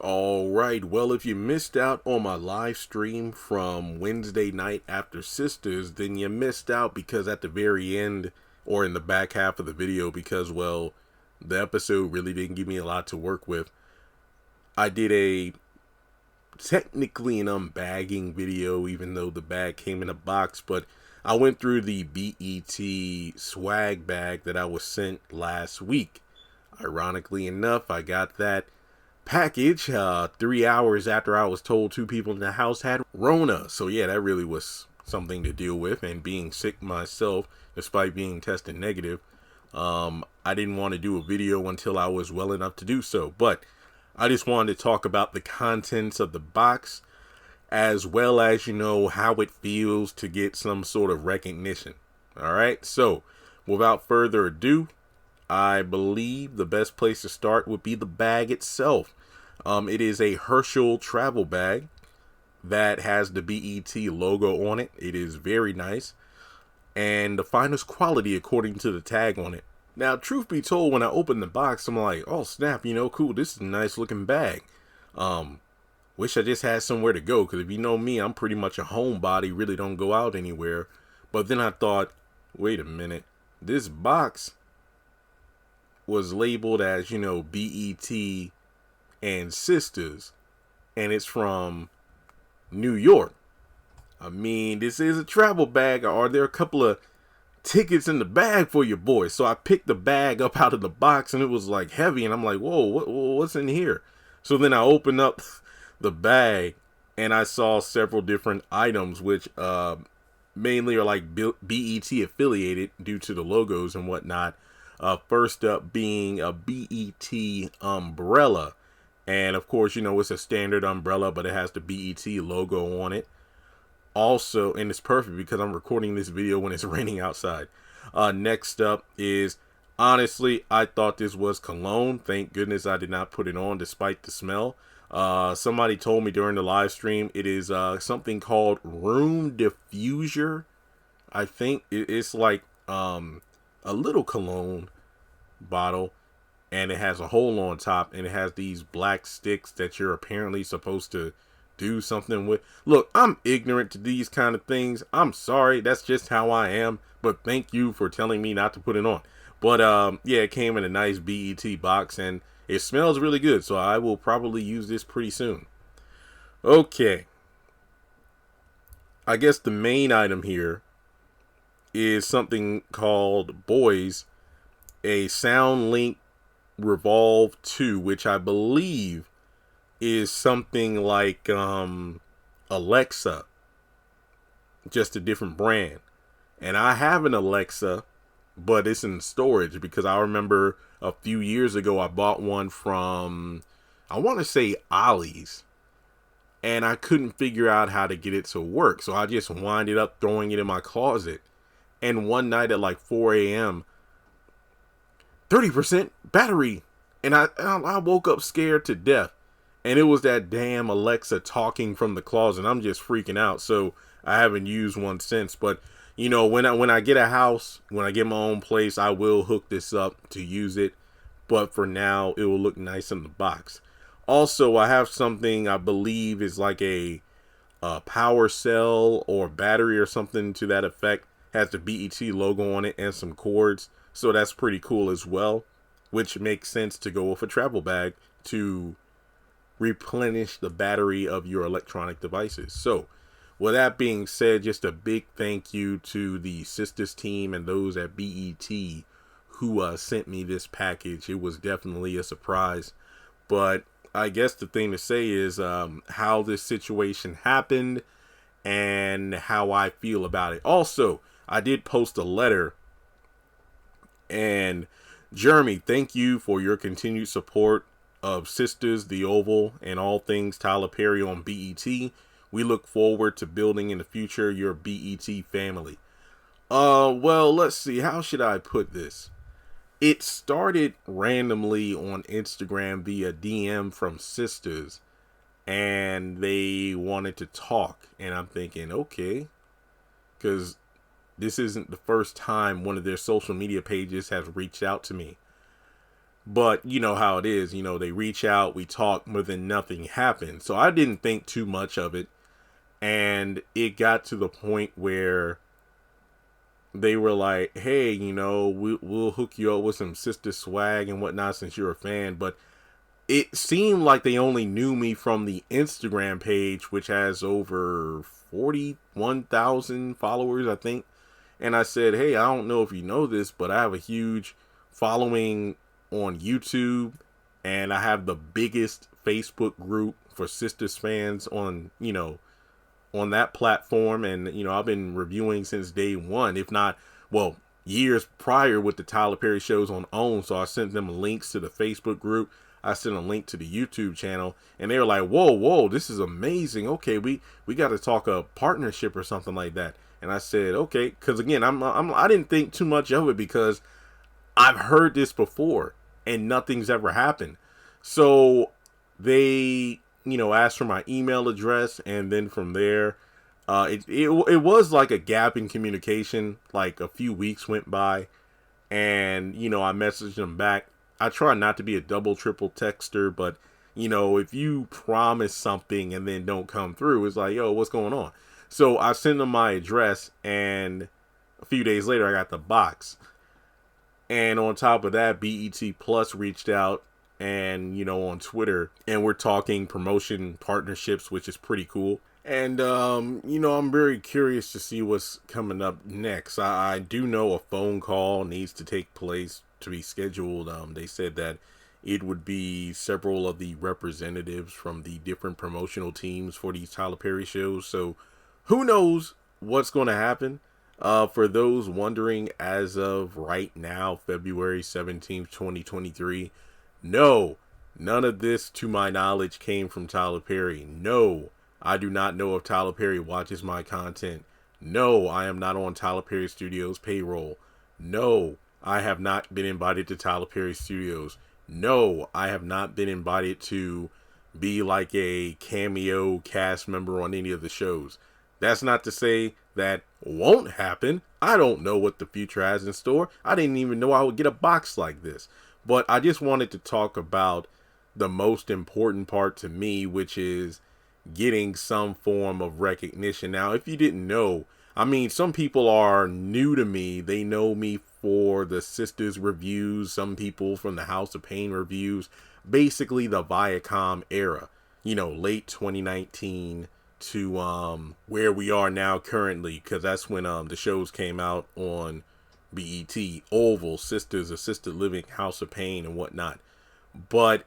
Alright, well, if you missed out on my live stream from Wednesday night after Sisters, then you missed out because at the very end, or in the back half of the video, because, well, the episode really didn't give me a lot to work with. I did technically an unbagging video, even though the bag came in a box, but I went through the BET swag bag that I was sent last week. Ironically enough, I got that package 3 hours after I was told 2 people in the house had Rona. So yeah, that really was something to deal with, and being sick myself despite being tested negative, I didn't want to do a video until I was well enough to do so. But I just wanted to talk about the contents of the box, as well as, how it feels to get some sort of recognition. Alright, so without further ado, I believe the best place to start would be the bag itself. It is a Herschel travel bag that has the BET logo on it. It is very nice, and the finest quality according to the tag on it. Now, truth be told, when I opened the box, I'm like, oh snap, cool, this is a nice looking bag. Wish I just had somewhere to go, because if you know me, I'm pretty much a homebody, really don't go out anywhere. But then I thought, wait a minute, this box was labeled as, BET and Sisters, and it's from New York. I mean, this is a travel bag. Are there a couple of tickets in the bag for your boy? So I picked the bag up out of the box, and it was like heavy, and I'm like, whoa, what's in here? So then I opened up the bag, and I saw several different items, which mainly are like BET affiliated due to the logos and whatnot. First up being a BET umbrella. And of course, it's a standard umbrella, but it has the BET logo on it. Also, and it's perfect because I'm recording this video when it's raining outside. Next up is, honestly, I thought this was cologne. Thank goodness I did not put it on despite the smell. Somebody told me during the live stream it is something called room diffuser. I think it's like a little cologne bottle, and it has a hole on top, and it has these black sticks that you're apparently supposed to do something with. Look, I'm ignorant to these kind of things. I'm sorry, that's just how I am, but thank you for telling me not to put it on. But yeah, it came in a nice BET box, and it smells really good, so I will probably use this pretty soon. Okay, I guess the main item here is something called Boys, a SoundLink Revolve 2, which I believe is something like Alexa, just a different brand. And I have an Alexa, but it's in storage because I remember a few years ago I bought one from, I want to say, Ollie's, and I couldn't figure out how to get it to work, so I just winded up throwing it in my closet. And one night at like 4 a.m., 30% battery. And I woke up scared to death. And it was that damn Alexa talking from the closet. I'm just freaking out. So I haven't used one since. But, when I get a house, when I get my own place, I will hook this up to use it. But for now, it will look nice in the box. Also, I have something I believe is like a power cell or battery or something to that effect. Has the BET logo on it and some cords, so that's pretty cool as well, which makes sense to go with a travel bag to replenish the battery of your electronic devices. So with that being said, just a big thank you to the Sistas team and those at BET who sent me this package. It was definitely a surprise, but I guess the thing to say is how this situation happened and how I feel about it. Also, I did post a letter, and Jeremy, thank you for your continued support of Sisters, The Oval, and all things Tyler Perry on BET. We look forward to building in the future your BET family. Well, let's see, how should I put this? It started randomly on Instagram via DM from Sisters, and they wanted to talk, and I'm thinking, okay, because this isn't the first time one of their social media pages has reached out to me. But you know how it is, they reach out, we talk, but then nothing happened. So I didn't think too much of it. And it got to the point where they were like, hey, we'll hook you up with some sister swag and whatnot since you're a fan. But it seemed like they only knew me from the Instagram page, which has over 41,000 followers, I think. And I said, hey, I don't know if you know this, but I have a huge following on YouTube, and I have the biggest Facebook group for Sistas fans on that platform. And I've been reviewing since day one, if not, well, years prior with the Tyler Perry shows on OWN. So I sent them links to the Facebook group. I sent a link to the YouTube channel, and they were like, whoa, this is amazing. Okay, we got to talk a partnership or something like that. And I said, okay, because again, I didn't think too much of it because I've heard this before and nothing's ever happened. So they, asked for my email address, and then from there, it was like a gap in communication. Like a few weeks went by, and I messaged them back. I try not to be a double, triple texter, but if you promise something and then don't come through, it's like, yo, what's going on? So I sent them my address, and a few days later, I got the box. And on top of that, BET Plus reached out, and on Twitter, and we're talking promotion partnerships, which is pretty cool. And I'm very curious to see what's coming up next. I do know a phone call needs to take place to be scheduled. They said that it would be several of the representatives from the different promotional teams for these Tyler Perry shows. So who knows what's going to happen? For those wondering, as of right now, February 17th, 2023, no, none of this, to my knowledge, came from Tyler Perry. No, I do not know if Tyler Perry watches my content. No, I am not on Tyler Perry Studios payroll. No, I have not been invited to Tyler Perry Studios. No, I have not been invited to be like a cameo cast member on any of the shows. That's not to say that won't happen. I don't know what the future has in store. I didn't even know I would get a box like this. But I just wanted to talk about the most important part to me, which is getting some form of recognition. Now, if you didn't know, some people are new to me. They know me for the Sistas reviews, some people from the House of Pain reviews, basically the Viacom era, late 2019 to where we are now currently, because that's when the shows came out on BET, Oval, Sistas, Assisted Living, House of Pain, and whatnot. But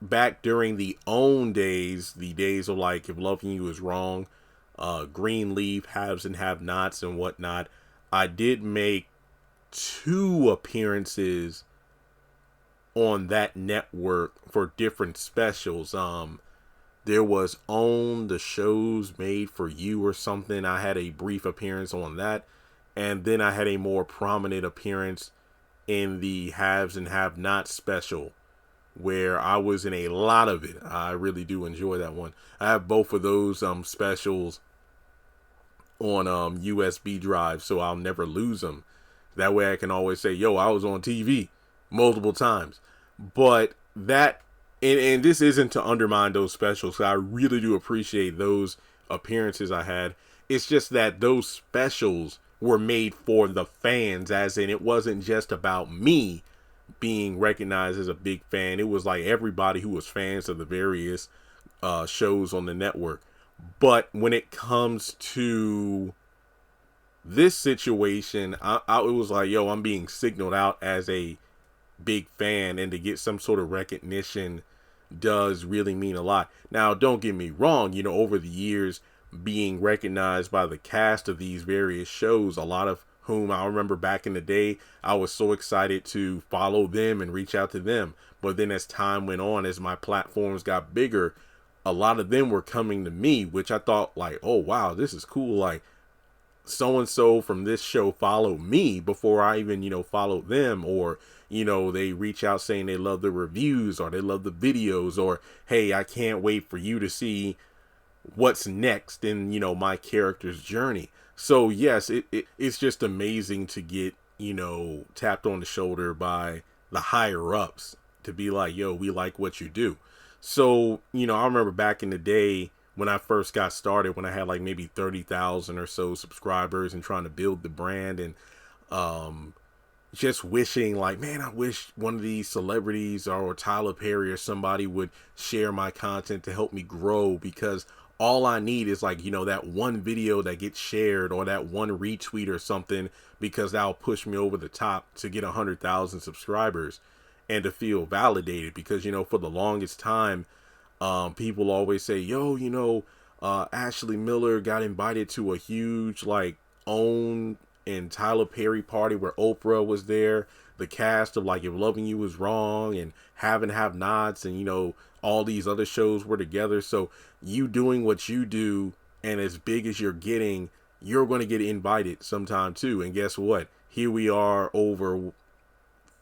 back during the OWN days, the days of like If Loving You Is Wrong, Greenleaf, Haves and Have-Nots, and whatnot, I did make 2 appearances on that network for different specials. There was OWN, the shows made for you or something. I had a brief appearance on that. And then I had a more prominent appearance in the Haves and Have-Nots special, where I was in a lot of it. I really do enjoy that one. I have both of those specials on USB drive, so I'll never lose them. That way I can always say, yo, I was on TV multiple times. But that, and this isn't to undermine those specials, 'cause I really do appreciate those appearances I had. It's just that those specials were made for the fans, as in it wasn't just about me being recognized as a big fan. It was like everybody who was fans of the various shows on the network. But when it comes to this situation, it was like, yo, I'm being signaled out as a big fan, and to get some sort of recognition does really mean a lot. Now, don't get me wrong, over the years, being recognized by the cast of these various shows, a lot of whom I remember back in the day, I was so excited to follow them and reach out to them. But then as time went on, as my platforms got bigger, a lot of them were coming to me, which I thought like, oh, wow, this is cool. Like, so-and-so from this show followed me before I even, followed them. Or, they reach out saying they love the reviews, or they love the videos, or, hey, I can't wait for you to see what's next in, my character's journey. So yes, it's just amazing to get, tapped on the shoulder by the higher ups to be like, yo, we like what you do. So, I remember back in the day when I first got started, when I had like maybe 30,000 or so subscribers and trying to build the brand, and just wishing like, man, I wish one of these celebrities or Tyler Perry or somebody would share my content to help me grow, because all I need is like, that one video that gets shared or that one retweet or something, because that'll push me over the top to get 100,000 subscribers and to feel validated. Because, for the longest time, people always say, yo, Ashley Miller got invited to a huge like OWN and Tyler Perry party where Oprah was there. The cast of like If Loving You Was Wrong and Have and Have Nots and, all these other shows were together. So you doing what you do and as big as you're getting, you're going to get invited sometime too. And guess what? Here we are over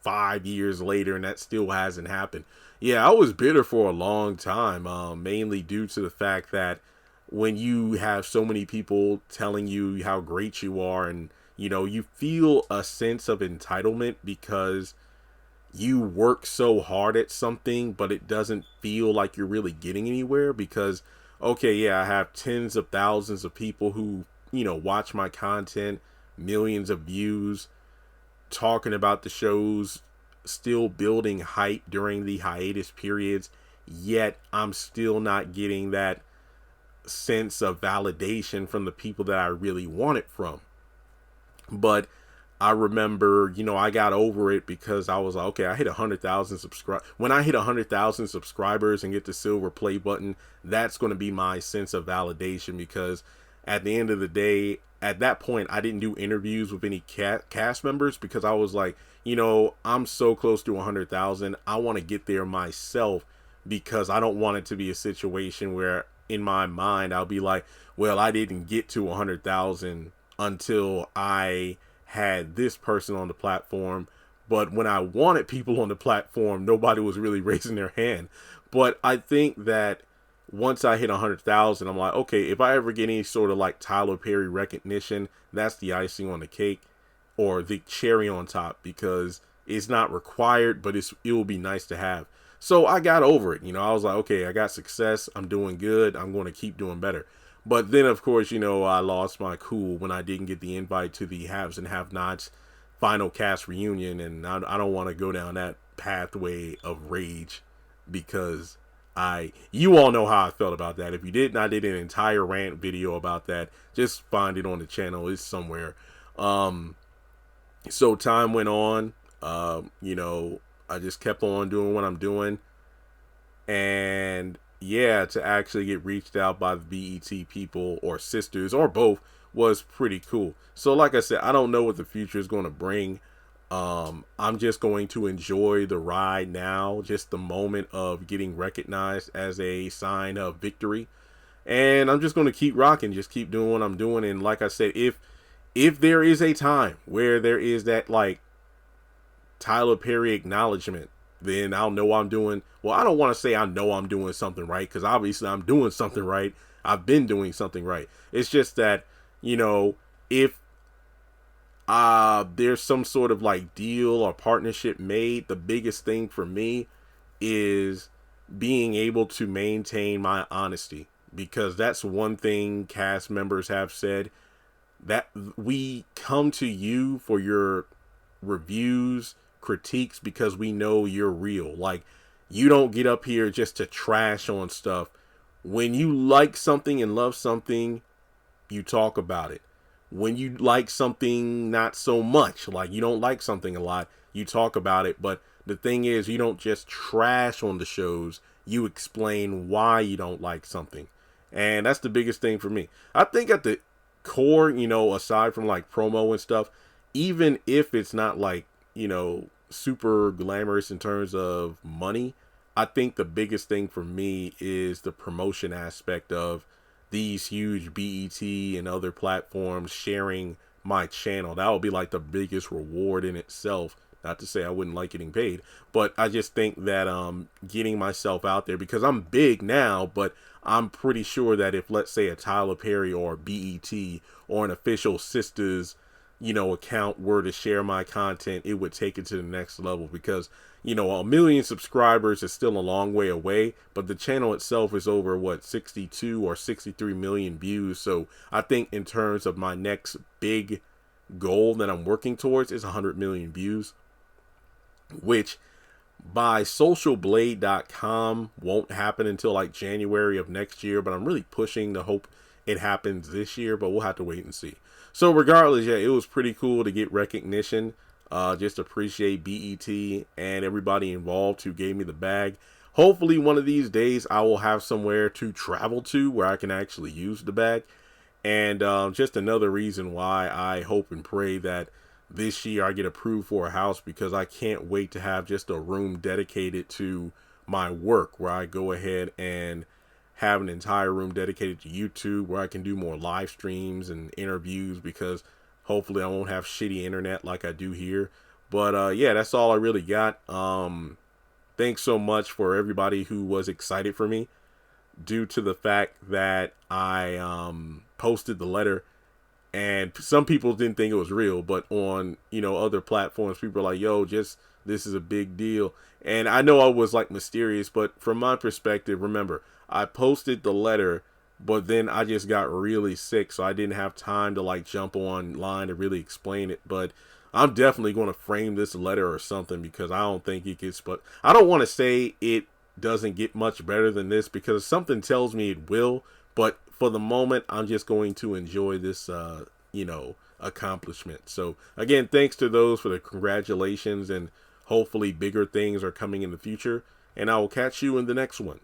5 years later, and that still hasn't happened. Yeah, I was bitter for a long time, mainly due to the fact that when you have so many people telling you how great you are, and you feel a sense of entitlement because you work so hard at something, but it doesn't feel like you're really getting anywhere. Because, okay, yeah, I have tens of thousands of people who, watch my content, millions of views, talking about the shows, still building hype during the hiatus periods, yet I'm still not getting that sense of validation from the people that I really want it from. But I remember, I got over it because I was like, okay, I hit 100,000 subscribers. When I hit 100,000 subscribers and get the silver play button, that's going to be my sense of validation. Because at the end of the day, at that point, I didn't do interviews with any cast members, because I was like, I'm so close to 100,000. I want to get there myself, because I don't want it to be a situation where in my mind I'll be like, well, I didn't get to 100,000 until I had this person on the platform. But when I wanted people on the platform, nobody was really raising their hand. But I think that once I hit 100,000, I'm like, okay, if I ever get any sort of like Tyler Perry recognition, that's the icing on the cake, or the cherry on top, because it's not required, but it will be nice to have. So I got over it. I was like, okay, I got success. I'm doing good. I'm going to keep doing better. But then, of course, I lost my cool when I didn't get the invite to the Haves and Have Nots final cast reunion. And I don't want to go down that pathway of rage, because you all know how I felt about that. If you didn't, I did an entire rant video about that. Just find it on the channel. It's somewhere. So time went on. I just kept on doing what I'm doing. And yeah, to actually get reached out by the BET people, or Sistas, or both, was pretty cool. So like I said, I don't know what the future is going to bring. I'm just going to enjoy the ride now, just the moment of getting recognized as a sign of victory. And I'm just going to keep rocking, just keep doing what I'm doing. And like I said, if there is a time where there is that like Tyler Perry acknowledgement, then I'll know I'm doing, well, I don't want to say I know I'm doing something right, because obviously I'm doing something right. I've been doing something right. It's just that, if there's some sort of like deal or partnership made, the biggest thing for me is being able to maintain my honesty, because that's one thing cast members have said, that we come to you for your reviews, critiques, because we know you're real. Like, you don't get up here just to trash on stuff. When you like something and love something, you talk about it. When you like something not so much, like you don't like something a lot, you talk about it. But the thing is, you don't just trash on the shows, you explain why you don't like something. And that's the biggest thing for me. I think at the core, aside from like promo and stuff, even if it's not like, super glamorous in terms of money, I think the biggest thing for me is the promotion aspect of these huge BET and other platforms sharing my channel. That would be like the biggest reward in itself. Not to say I wouldn't like getting paid, but I just think that getting myself out there, because I'm big now, but I'm pretty sure that if, let's say, a Tyler Perry or BET or an official Sistas account were to share my content, it would take it to the next level. Because a million subscribers is still a long way away, but the channel itself is over 62 or 63 million views. So I think in terms of my next big goal that I'm working towards is 100 million views, which by socialblade.com won't happen until like January of next year, but I'm really pushing to hope it happens this year, but we'll have to wait and see. So regardless, yeah, it was pretty cool to get recognition. Just appreciate BET and everybody involved who gave me the bag. Hopefully one of these days I will have somewhere to travel to where I can actually use the bag. And just another reason why I hope and pray that this year I get approved for a house, because I can't wait to have just a room dedicated to my work, where I go ahead and have an entire room dedicated to YouTube, where I can do more live streams and interviews, because hopefully I won't have shitty internet like I do here. But yeah, that's all I really got. Thanks so much for everybody who was excited for me, due to the fact that I posted the letter. And some people didn't think it was real, but on, other platforms, people are like, yo, this is a big deal. And I know I was like mysterious, but from my perspective, remember, I posted the letter, but then I just got really sick, so I didn't have time to like jump online to really explain it. But I'm definitely going to frame this letter or something, because I don't think it gets, but I don't want to say it doesn't get much better than this, because something tells me it will. But for the moment, I'm just going to enjoy this, accomplishment. So again, thanks to those for the congratulations, and hopefully bigger things are coming in the future. And I will catch you in the next one.